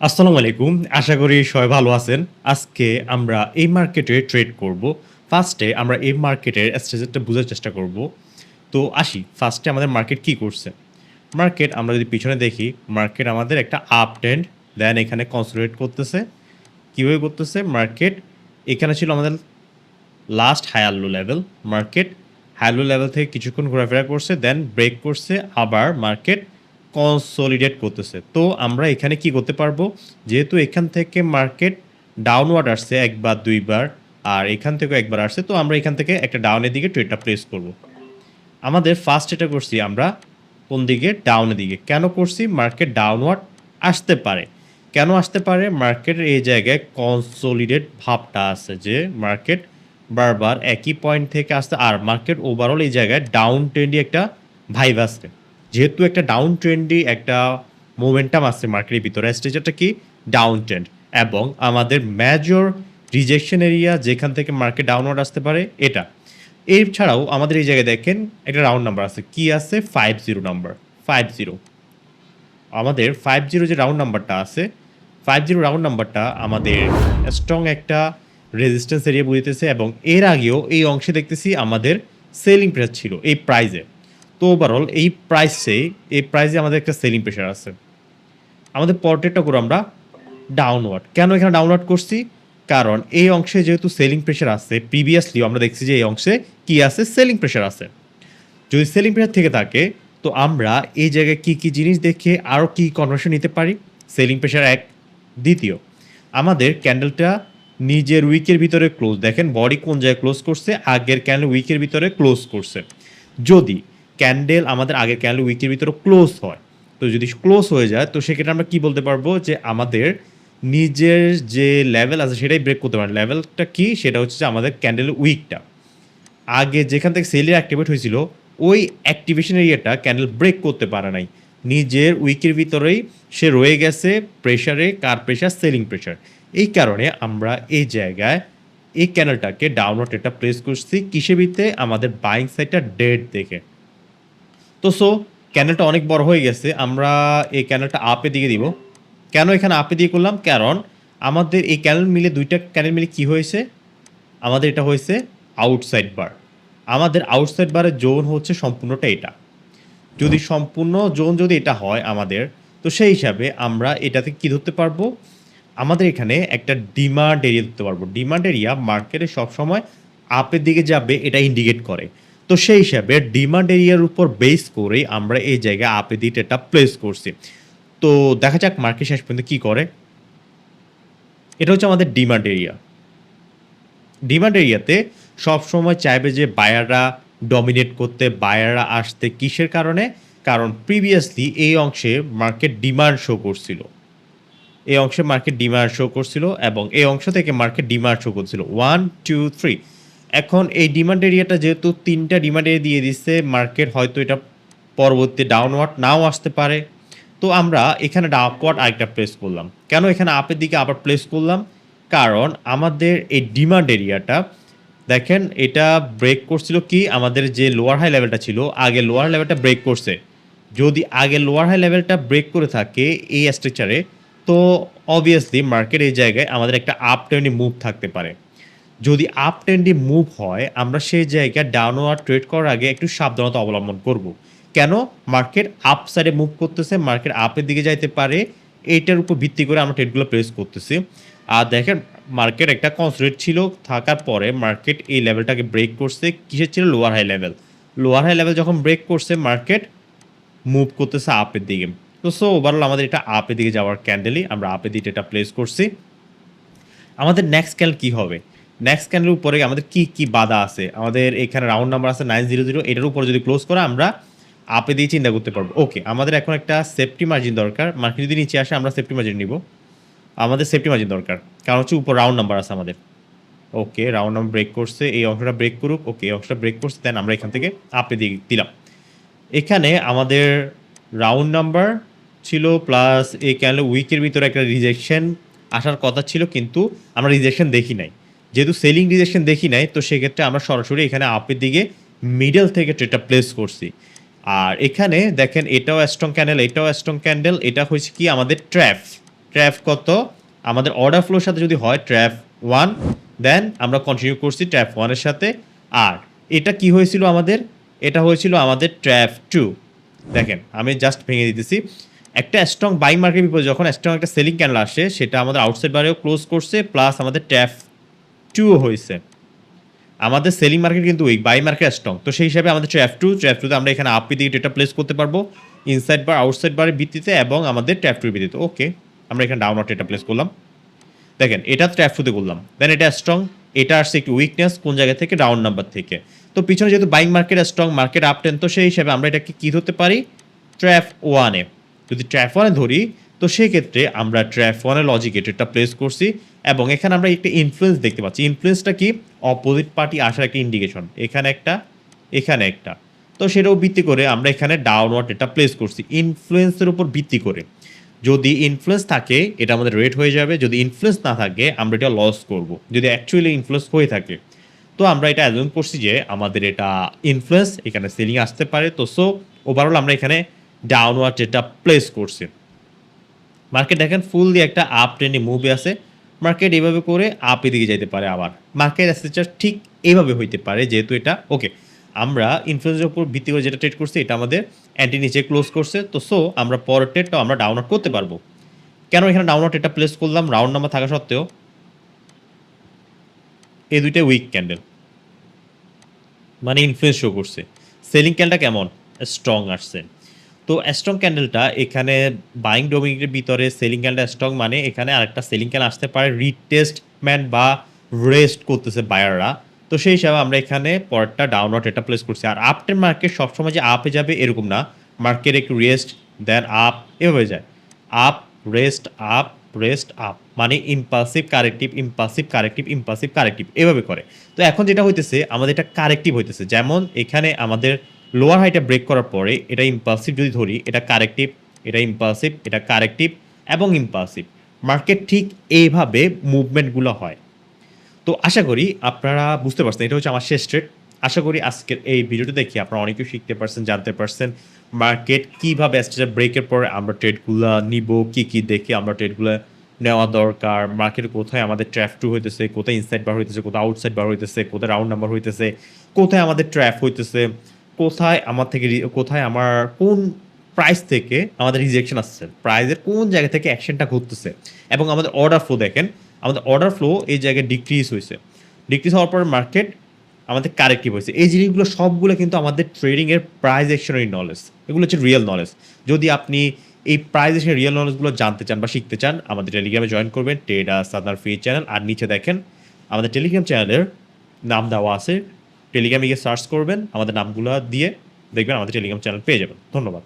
আসসালামু আলাইকুম। আশা করি সবাই ভালো আছেন। আজকে আমরা এই মার্কেটে ট্রেড করব। ফার্স্টে আমরা এই মার্কেটের স্ট্র্যাটেজিটা বুঝার চেষ্টা করব। তো আসি, ফার্স্টে আমাদের মার্কেট কি করছে? মার্কেট আমরা যদি পিছনে দেখি, মার্কেট আমাদের একটা আপ ট্রেন্ড, দেন এখানে কনসোলিডেট করতেছে। কিভাবে করতেছে? মার্কেট এখানে ছিল আমাদের last higher low level. Market higher low level থেকে কিছুক্ষণ ঘোরাফেরা করছে, দেন ব্রেক করছে, আবার মার্কেট কনসোলিডেট করতেছে। তো আমরা এখানে কি করতে পারবো? যেহেতু এখান থেকে মার্কেট ডাউনওয়ার্ড আসছে একবার দুইবার, আর এখান থেকেও একবার আসছে, তো আমরা এখান থেকে একটা ডাউনের দিকে ট্রেডটা প্লেস করব। আমাদের ফার্স্ট এটা করছি আমরা কোন দিকে? ডাউনের দিকে। কেন করছি? মার্কেট ডাউনওয়ার্ড আসতে পারে। কেন আসতে পারে? মার্কেটের এই জায়গায় কনসোলিডেট ভাবটা আছে, যে মার্কেট বারবার একই পয়েন্ট থেকে আসছে, আর মার্কেট ওভারঅল এই জায়গায় ডাউন ট্রেন্ডি একটা ভাইব আছে। যেহেতু একটা ডাউন ট্রেন্ডি একটা মোমেন্টাম আছে মার্কেটের ভিতরে, স্টেজটা কি? Down trend. এবং আমাদের মেজর রিজেকশন এরিয়া যেখান থেকে মার্কেট ডাউনওয়ার্ড আসতে পারে এটা। এছাড়াও আমাদের এই জায়গায় দেখেন একটা রাউন্ড নাম্বার আছে, কি আছে? 50 নাম্বার। 50 আমাদের 50 যে রাউন্ড নাম্বারটা আছে, 50 রাউন্ড নাম্বারটা আমাদের স্ট্রং একটা রেজিস্ট্যান্স এরিয়া বুঝতেছে, এবং এর আগেও এই অংশে দেখতেছি আমাদের সেলিং প্রেসার ছিল এই প্রাইজে। তো ওভারঅল এই প্রাইসে আমাদের একটা সেলিং প্রেসার আছে। আমাদের পরেরটা করে আমরা ডাউনওয়ার্ড। কেন এখানে ডাউনওয়ার্ড করছি? কারণ এই অংশে যেহেতু সেলিং প্রেসার আছে, প্রিভিয়াসলি আমরা দেখছি যে এই অংশে কি আছে? সেলিং প্রেসার আছে। যদি সেলিং প্রেসার থেকে থাকে, তো আমরা এই জায়গায় কি কি জিনিস দেখে আরও কি কনভার্সন নিতে পারি? সেলিং প্রেসার এক। দ্বিতীয়, আমাদের ক্যান্ডেলটা নিজের উইকের ভিতরে ক্লোজ, দেখেন বডি কোন জায়গায় ক্লোজ করছে? আগের ক্যান্ডেল উইকের ভিতরে ক্লোজ করছে। যদি ক্যান্ডেল আমাদের আগের ক্যান্ডেল উইকের ভিতরে ক্লোজ হয়, তো যদি ক্লোজ হয়ে যায়, তো সেক্ষেত্রে আমরা কি বলতে পারবো? যে আমাদের নিজের যে লেভেল আছে সেটাই ব্রেক করতে পারে। লেভেলটা কি? সেটা হচ্ছে যে আমাদের ক্যান্ডেলের উইকটা আগে যেখান থেকে সেলের অ্যাক্টিভেট হয়েছিল, ওই অ্যাক্টিভেশন এরিয়াটা ক্যান্ডেল ব্রেক করতে পারে নাই। নিজের উইকের ভিতরেই সে রয়ে গেছে প্রেশারে। কার প্রেশার? Selling pressure. এই কারণে আমরা এই জায়গায় এই ক্যান্ডেলটাকে ডাউনওয়ার্ড এটা প্লেস করছি কিসের ভিত্তিতে? আমাদের বাইং সাইডটা ডেড দেখে। তো ক্যান্ডেলটা অনেক বড় হয়ে গেছে, আমরা এই ক্যান্ডেলটা আপের দিকে দিব। কেন এখানে আপে দিয়ে করলাম? কারণ আমাদের এই ক্যান্ডেল মিলে, দুইটা ক্যান্ডেল মিলে কি হয়েছে? আমাদের এটা হয়েছে আউটসাইড বার। আমাদের আউটসাইড বারের জোন হচ্ছে সম্পূর্ণটা এটা। যদি সম্পূর্ণ জোন যদি এটা হয় আমাদের, তো সেই হিসাবে আমরা এটাতে কি ধরতে পারবো? আমাদের এখানে একটা ডিমান্ড এরিয়া ধরতে পারবো। ডিমান্ড এরিয়া মার্কেটে সবসময় আপের দিকে যাবে এটা ইন্ডিকেট করে। তো সেই হিসাবে ডিমান্ড এরিয়ার উপর বেস করেই আমরা এই জায়গায় আপের দিকে এটা প্লেস করছি। তো দেখা যাক মার্কেট শেষ পর্যন্ত কী করে। এটা হচ্ছে আমাদের ডিমান্ড এরিয়া। ডিমান্ড এরিয়াতে সবসময় চাইবে যে বায়াররা ডমিনেট করতে, বায়াররা আসতে। কিসের কারণে? কারণ প্রিভিয়াসলি এই অংশে মার্কেট ডিমান্ড শো করছিল। এই অংশে মার্কেট ডিমান্ড শো করছিল, এবং এই অংশ থেকে মার্কেট ডিমান্ড শো করছিল 1 2 3। এখন এই ডিমান্ড এরিয়াটা যেহেতু তিনটা ডিমান্ড এরিয়া দিয়ে দিচ্ছে, মার্কেট হয়তো এটা পরবর্তী ডাউনওয়ার্ড নাও আসতে পারে। তো আমরা এখানে আপওয়ার্ড আরেকটা প্লেস করলাম। কেন এখানে আপের দিকে আবার প্লেস করলাম? কারণ আমাদের এই ডিমান্ড এরিয়াটা দেখেন এটা ব্রেক করছিল কি? আমাদের যে লোয়ার হাই লেভেলটা ছিল, আগে লোয়ার লেভেলটা ব্রেক করছে। যদি আগে লোয়ার হাই লেভেলটা ব্রেক করে থাকে এই স্ট্রাকচারে, তো অবভিয়াসলি মার্কেট এই জায়গায় আমাদের একটা আপ ট্রেন্ডি মুভ থাকতে পারে। যদি আপ ট্রেন্ডি মুভ হয়, আমরা সেই জায়গায় ডাউনওয়ার্ড ট্রেড করার আগে একটু সাবধানতা অবলম্বন করব। কেন? মার্কেট আপ সাইডে মুভ করতেছে, মার্কেট আপের দিকে যাইতে পারে। এইটার উপর ভিত্তি করে আমরা ট্রেডগুলো প্লেস করতেছি। আর দেখেন মার্কেট একটা কনসোলিডেট ছিল, থাকার পরে মার্কেট এই লেভেলটাকে ব্রেক করছে। কিসের ছিল? Lower high level. Lower high level যখন ব্রেক করছে, মার্কেট মুভ করতেছে আপের দিকে। তো ওভারঅল আমাদের এটা আপের দিকে যাওয়ার ক্যান্ডেলই, আমরা আপের দিকে এটা প্লেস করছি। আমাদের নেক্সট ক্যান্ডেল কি হবে? নেক্সট ক্যান্ডেলের উপরে আমাদের কি কি বাধা আছে? আমাদের এখানে রাউন্ড নাম্বার আছে 900। এটার উপরে যদি ক্লোজ করে আমরা আপে দিয়ে চিন্তা করতে পারবো। ওকে, আমাদের এখন একটা সেফটি মার্জিন দরকার। মার্কেট যদি নিচে আসে, আমরা সেফটি মার্জিন নিব। আমাদের সেফটি মার্জিন দরকার, কারণ হচ্ছে উপর রাউন্ড নাম্বার আছে আমাদের। ওকে, রাউন্ড নাম্বার ব্রেক করছে, এই অংশটা ব্রেক করুক। ওকে, এই অংশটা ব্রেক করছে, দেন আমরা এখান থেকে আপে দিয়ে দিলাম। এখানে আমাদের রাউন্ড নাম্বার ছিল প্লাস এই ক্যান্ডেল উইকের ভিতরে একটা রিজেকশন আসার কথা ছিল, কিন্তু আমরা রিজেকশন দেখি নাই। যেহেতু সেলিং রিজেকশন দেখি নাই, তো সেক্ষেত্রে আমরা সরাসরি এখানে আপের দিকে মিডল থেকে ট্রেডটা প্লেস করছি। আর এখানে দেখেন এটাও স্ট্রং ক্যান্ডেল, এটাও স্ট্রং ক্যান্ডেল। এটা হচ্ছে কি? আমাদের ট্র্যাপ। ট্র্যাপ কত, আমাদের অর্ডার ফ্লোর সাথে যদি হয় ট্র্যাপ 1, দেন আমরা কন্টিনিউ করছি ট্র্যাপ 1 এর সাথে। আর এটা কি হয়েছিল আমাদের, এটা হয়েছিল আমাদের ট্র্যাপ 2। দেখেন আমি জাস্ট ভেঙে দিতেছি। একটা স্ট্রং বাইং মার্কেট বিপরীতে যখন স্ট্রং একটা সেলিং ক্যান্ডেল আসে, সেটা আমাদের আউটসাইড বারেও ক্লোজ করছে, প্লাস আমাদের ট্র্যাপ 2 হয়েছে। আমাদের সেলিং মার্কেট কিন্তু উইক, বাই মার্কেট স্ট্রং। তো সেই হিসাবে আমাদের ট্র্যাপ 2 আমরা এখানে আপি দিকে ডেটা প্লেস করতে পারবো ইনসাইড বার আউটসাইড বারের ভিত্তিতে এবং আমাদের ট্র্যাপ 2 ভিত্তিতে। ওকে, আমরা এখানে ডাউন ডেটা প্লেস করলাম। দেখেন এটা ট্র্যাপ 2 করলাম, দেন এটা স্ট্রং, এটা আসছে একটু উইকনেস কোন জায়গা থেকে, ডাউন নাম্বার থেকে। তো পিছনে যেহেতু buying market strong, market up ten, তো সেই হিসাবে আমরা এটাকে কি ধরতে পারি, ট্র্যাপ 1-এ। যদি ট্র্যাপ 1-এ ধরি, তো সেই ক্ষেত্রে আমরা ট্র্যাপ 1-এর লজিক এটা প্লেস করছি এবং এখানে আমরা একটা ইনফ্লুয়েন্স দেখতে পাচ্ছি। ইনফ্লুয়েন্সটা কি, অপোজিট পার্টি আসার একটা ইন্ডিকেশন, এখানে একটা, এখানে একটা। তো সেটাও ভিত্তি করে আমরা এখানে ডাউনওয়ার্ড এটা প্লেস করছি ইনফ্লুয়েন্সের উপর ভিত্তি করে। যদি ইনফ্লুয়েন্স থাকে এটা আমাদের রেট হয়ে যাবে, যদি ইনফ্লুয়েন্স না থাকে আমরা এটা লস করব। যদি অ্যাকচুয়ালি ইনফ্লুয়েন্স হয়ে থাকে, তো আমরা এটা অ্যাজুম করছি যে আমাদের এটা ইনফ্লুয়েন্স, এখানে সেলিং আসতে পারে। তো সো ওভারঅল আমরা এখানে ডাউনওয়ার্ড এটা প্লেস করছি। মার্কেট দেখেন ফুললি একটা আপ ট্রেন্ডে মুভে আছে, মার্কেট এভাবে করে আপের দিকে যাইতে পারে। আবার মার্কেট অ্যাসেসটা ঠিক এইভাবে হইতে পারে, যেহেতু এটা ওকে আমরা ইনফ্লুয়েন্সের উপর ভিত্তি করে যেটা ট্রেড করছি এটা আমাদের অ্যান্টি নিচে ক্লোজ করছে। তো সো আমরা পরের ট্রেডটাও আমরা ডাউন আউট করতে পারবো। কেন এখানে ডাউন আউট এটা প্লেস করলাম, রাউন্ড নাম্বার থাকা সত্ত্বেও এই দুইটা উইক ক্যান্ডেল মানে ইনফ্লুয়েন্স শো করছে। সেলিং ক্যান্ডেলটা কেমন, স্ট্রং আসছে। তো স্ট্রং ক্যান্ডেলটা এখানে বাইং ডোমিনেটের ভিতরে সেলিং ক্যান্ডেল স্ট্রং, মানে এখানে আরেকটা সেলিং ক্যান্ডেল আসতে পারে, রিটেস্টমেন্ট বা রেস্ট করতেছে বায়াররা। তো সেই হিসাবে আমরা এখানে পরেরটা ডাউনওয়ার্ড এটা প্লেস করছি। আর আপটের মার্কেট সবসময় যে আপে যাবে এরকম না, মার্কেট একটু রেস্ট দেন আপ এভাবে যায়, up rest up rest up, মানে impulsive corrective impulsive corrective impulsive corrective এভাবে করে। তো এখন যেটা হইতেছে আমাদের এটা কারেক্টিভ হইতেছে, যেমন এখানে আমাদের লোয়ার হাইটা ব্রেক করার পরে এটা ইম্পালসিভ যদি ধরি, এটা কারেক্টিভ, এটা ইম্পালসিভ, এটা কারেক্টিভ এবং ইম্পালসিভ। মার্কেট ঠিক এইভাবে মুভমেন্টগুলো হয়। তো আশা করি আপনারা বুঝতে পারছেন, এটা হচ্ছে আমার শেষ ট্রেড। আশা করি আজকের এই ভিডিওটা দেখে আপনারা অনেক কিছু শিখতে পারছেন, জানতে পারছেন মার্কেট কীভাবে স্টেজের ব্রেকের পরে আমরা ট্রেডগুলো নিব, কী দেখে আমরা ট্রেডগুলো নেওয়া দরকার, মার্কেট কোথায় আমাদের ট্র্যাপ 2 হইতেছে, কোথায় ইনসাইড বার হইতেছে, কোথায় আউটসাইড বার হইতেছে, কোথায় রাউন্ড নাম্বার হইতেছে, কোথায় আমাদের ট্র্যাপ হইতেছে, কোথায় আমার থেকে কোথায় আমার কোন প্রাইস থেকে আমাদের রিজেকশন আসছে, প্রাইসের কোন জায়গা থেকে অ্যাকশনটা ঘটতেছে। এবং আমাদের অর্ডার ফ্লো দেখেন, আমাদের অর্ডার ফ্লো এই জায়গায় ডিক্রিজ হয়েছে, ডিক্রিজ হওয়ার পর মার্কেট আমাদের কারেক্টিভ হয়েছে। এই জিনিসগুলো সবগুলো কিন্তু আমাদের ট্রেডিংয়ের প্রাইস অ্যাকশনের নলেজ, এগুলো হচ্ছে রিয়েল নলেজ। যদি আপনি এই প্রাইস অ্যাকশনের রিয়েল নলেজগুলো জানতে চান বা শিখতে চান, আমাদের টেলিগ্রামে জয়েন করবেন, ট্রেডার্স আপনার ফ্রি চ্যানেল। আর নিচে দেখেন আমাদের টেলিগ্রাম চ্যানেলের নাম দেওয়া আছে, টেলিগ্রামে গিয়ে সার্চ করবেন, আমাদের নামগুলো দিয়ে দেখবেন আমাদের টেলিগ্রাম চ্যানেল পেয়ে যাবেন। ধন্যবাদ।